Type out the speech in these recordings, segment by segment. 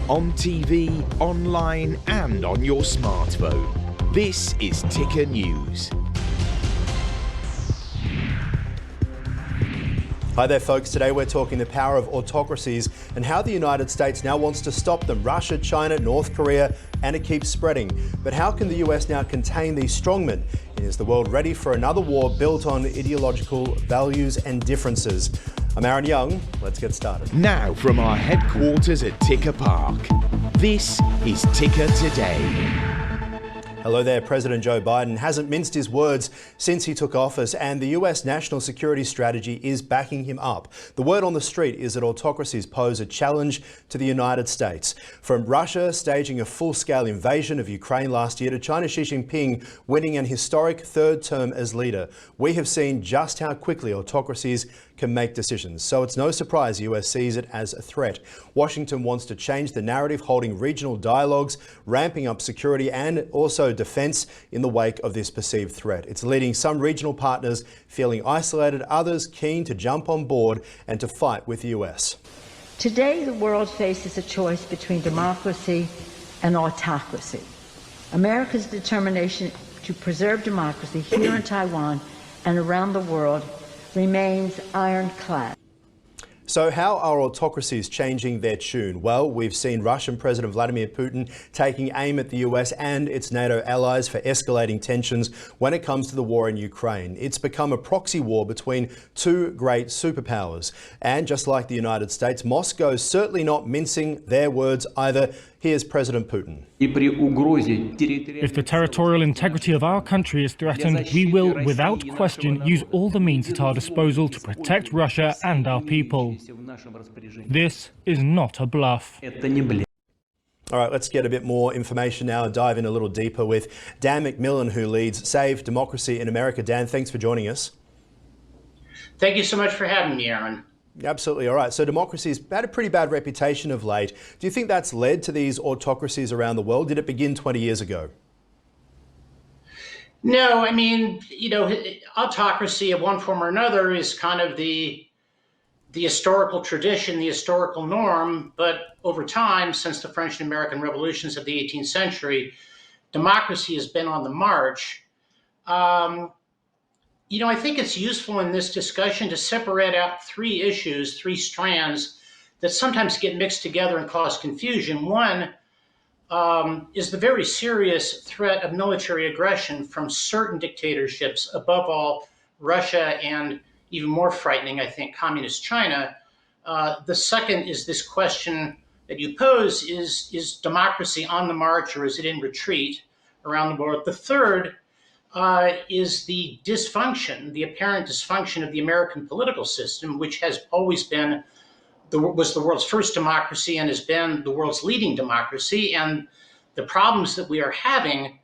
on TV, online and on your smartphone. This is Ticker News. Hi there folks, today we're talking the power of autocracies and how the United States now wants to stop them. Russia, China, North Korea, and it keeps spreading. But how can the US now contain these strongmen? And is the world ready for another war built on ideological values and differences? I'm Aaron Young, let's get started. Now from our headquarters at Ticker Park, this is Ticker Today. Hello there. President Joe Biden hasn't minced his words since he took office, and the US national security strategy is backing him up. The word on the street is that autocracies pose a challenge to the United States. From Russia staging a full-scale invasion of Ukraine last year to China's Xi Jinping winning an historic third term as leader, we have seen just how quickly autocracies can make decisions. So it's no surprise the US sees it as a threat. Washington wants to change the narrative, holding regional dialogues, ramping up security and also defense in the wake of this perceived threat. It's leading some regional partners feeling isolated, others keen to jump on board and to fight with the US. Today, the world faces a choice between democracy and autocracy. America's determination to preserve democracy here in Taiwan and around the world remains ironclad. So how are autocracies changing their tune? Well, we've seen Russian President Vladimir Putin taking aim at the US and its NATO allies for escalating tensions when it comes to the war in Ukraine. It's become a proxy war between two great superpowers. And just like the United States, Moscow's certainly not mincing their words either. Here's President Putin. If the territorial integrity of our country is threatened, we will, without question, use all the means at our disposal to protect Russia and our people. This is not a bluff. All right, let's get a bit more information now and dive in a little deeper with Dan McMillan, who leads Save Democracy in America. Dan, thanks for joining us. Thank you so much for having me, Aaron. Absolutely. All right. So democracy's had a pretty bad reputation of late. Do you think that's led to these autocracies around the world? Did it begin 20 years ago? No, I mean, autocracy of one form or another is kind of the historical tradition, the historical norm. But over time, since the French and American revolutions of the 18th century, democracy has been on the march. I think it's useful in this discussion to separate out three issues, three strands that sometimes get mixed together and cause confusion. One is the very serious threat of military aggression from certain dictatorships, above all Russia and even more frightening, I think, communist China. The second is this question that you pose, is democracy on the march or is it in retreat around the world? The third is the dysfunction, the apparent dysfunction of the American political system, which has always been, was the world's first democracy and has been the world's leading democracy. And the problems that we are having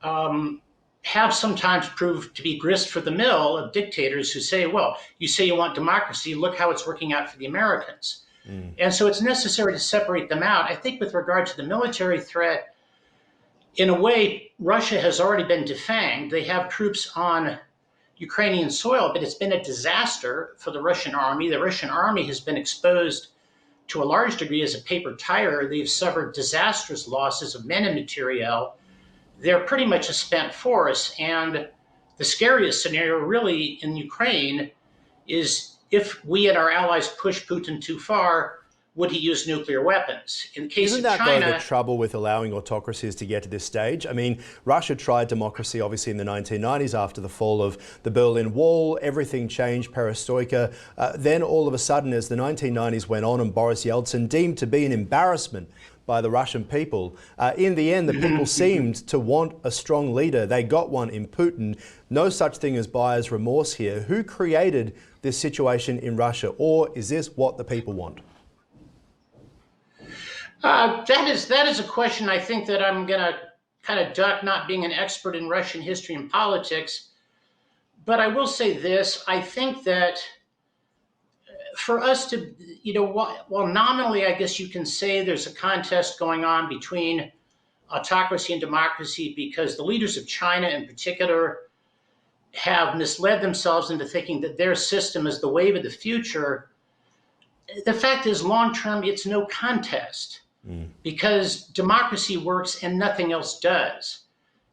have sometimes proved to be grist for the mill of dictators who say, well, you say you want democracy, look how it's working out for the Americans. And so it's necessary to separate them out. I think with regard to the military threat, in a way, Russia has already been defanged. They have troops on Ukrainian soil, but it's been a disaster for the Russian army. The Russian army has been exposed to a large degree as a paper tiger. They've suffered disastrous losses of men and materiel. They're pretty much a spent force. And the scariest scenario really in Ukraine is if we and our allies push Putin too far, would he use nuclear weapons? In the case Isn't of China, that the trouble with allowing autocracies to get to this stage? I mean, Russia tried democracy obviously in the 1990s after the fall of the Berlin Wall. Everything changed, perestroika. Then all of a sudden, as the 1990s went on and Boris Yeltsin deemed to be an embarrassment by the Russian people, in the end, the people seemed to want a strong leader. They got one in Putin. No such thing as buyer's remorse here. Who created this situation in Russia, or is this what the people want? That is a question I think that I'm going to kind of duck, not being an expert in Russian history and politics. But I will say this, I think that for us to, while nominally, I guess you can say there's a contest going on between autocracy and democracy because the leaders of China in particular have misled themselves into thinking that their system is the wave of the future. The fact is, long term, it's no contest. because democracy works and nothing else does.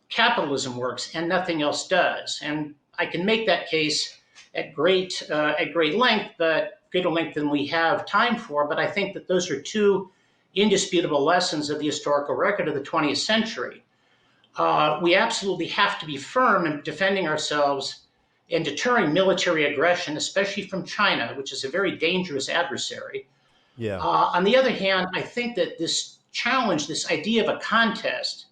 Capitalism works and nothing else does. And I can make that case at great length, but greater length than we have time for. But I think that those are two indisputable lessons of the historical record of the 20th century. We absolutely have to be firm in defending ourselves and deterring military aggression, especially from China, which is a very dangerous adversary. Yeah. On the other hand, I think that this challenge, this idea of a contest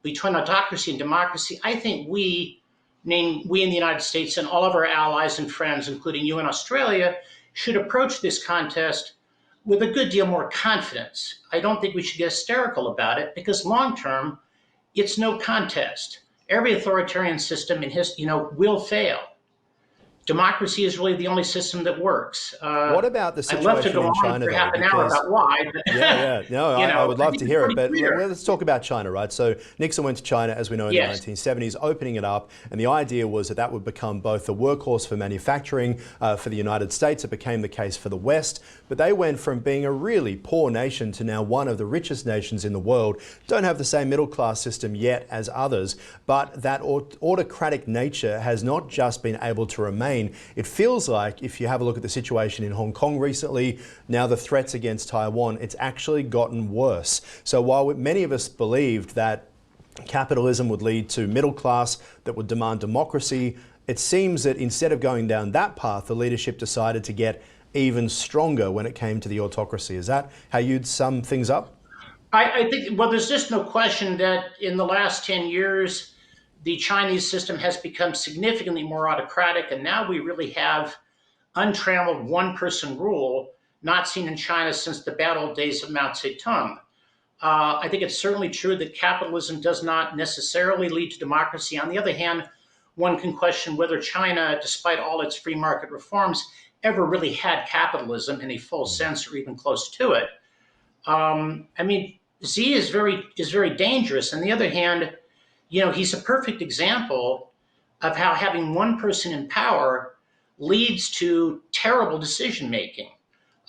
between autocracy and democracy, I think we in the United States and all of our allies and friends, including you in Australia, should approach this contest with a good deal more confidence. I don't think we should get hysterical about it, because long term, it's no contest. Every authoritarian system will fail. Democracy is really the only system that works. What about the I'd love to situation go in on China, for though? half an hour about why. But No, you I would love think to it's hear it. pretty But clear. let's talk about China, right? So Nixon went to China, as we know, in Yes. the 1970s, opening it up. And the idea was that that would become both the workhorse for manufacturing for the United States. It became the case for the West. But they went from being a really poor nation to now one of the richest nations in the world. Don't have the same middle class system yet as others. But that autocratic nature has not just been able to remain. It feels like, if you have a look at the situation in Hong Kong recently, now the threats against Taiwan, it's actually gotten worse. So while many of us believed that capitalism would lead to middle class that would demand democracy, it seems that instead of going down that path, the leadership decided to get even stronger when it came to the autocracy. Is that how you'd sum things up? I think, well, there's just no question that in the last 10 years, the Chinese system has become significantly more autocratic, and now we really have untrammeled one-person rule, not seen in China since the bad old days of Mao Zedong. I think it's certainly true that capitalism does not necessarily lead to democracy. On the other hand, one can question whether China, despite all its free market reforms, ever really had capitalism in a full sense or even close to it. I mean, Xi is very dangerous. On the other hand, he's a perfect example of how having one person in power leads to terrible decision making.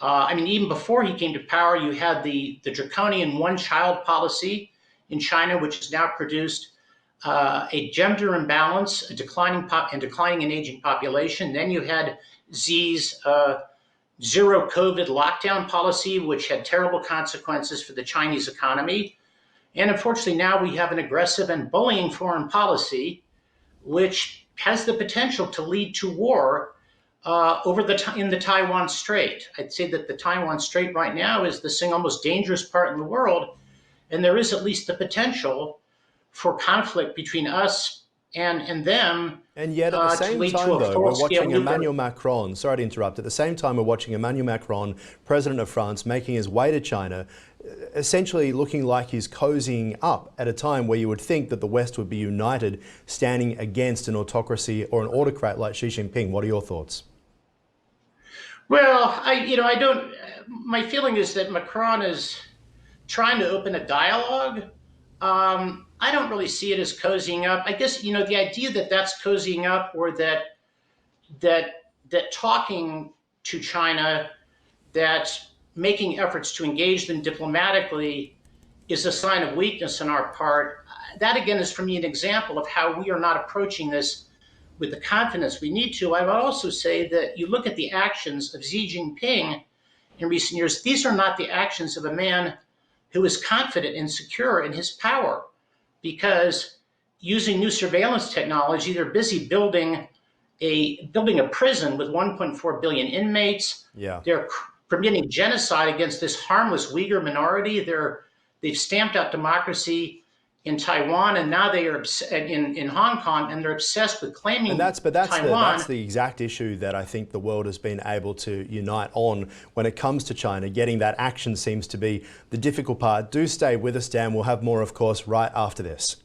I mean, even before he came to power, you had the draconian one-child policy in China, which has now produced a gender imbalance, a declining and aging population. Then you had Xi's zero COVID lockdown policy, which had terrible consequences for the Chinese economy. And unfortunately, now we have an aggressive and bullying foreign policy, which has the potential to lead to war in the Taiwan Strait. I'd say that the Taiwan Strait right now is the single most dangerous part in the world, and there is at least the potential for conflict between us and them. And yet at the same time, though, we're watching Emmanuel Macron, sorry to interrupt, at the same time we're watching Emmanuel Macron, President of France, making his way to China, essentially looking like he's cozying up at a time where you would think that the West would be united, standing against an autocracy or an autocrat like Xi Jinping. What are your thoughts? Well, my feeling is that Macron is trying to open a dialogue. I don't really see it as cozying up. I guess, the idea that that's cozying up, or that talking to China, that making efforts to engage them diplomatically is a sign of weakness on our part. That, again, is for me an example of how we are not approaching this with the confidence we need to. I would also say that you look at the actions of Xi Jinping in recent years, these are not the actions of a man who is confident and secure in his power, because using new surveillance technology, they're busy building a prison with 1.4 billion inmates. Yeah. They're permitting genocide against this harmless Uyghur minority. They've stamped out democracy in Taiwan, and now they are in Hong Kong, and they're obsessed with claiming Taiwan. That's the exact issue that I think the world has been able to unite on when it comes to China. Getting that action seems to be the difficult part. Do stay with us, Dan. We'll have more, of course, right after this.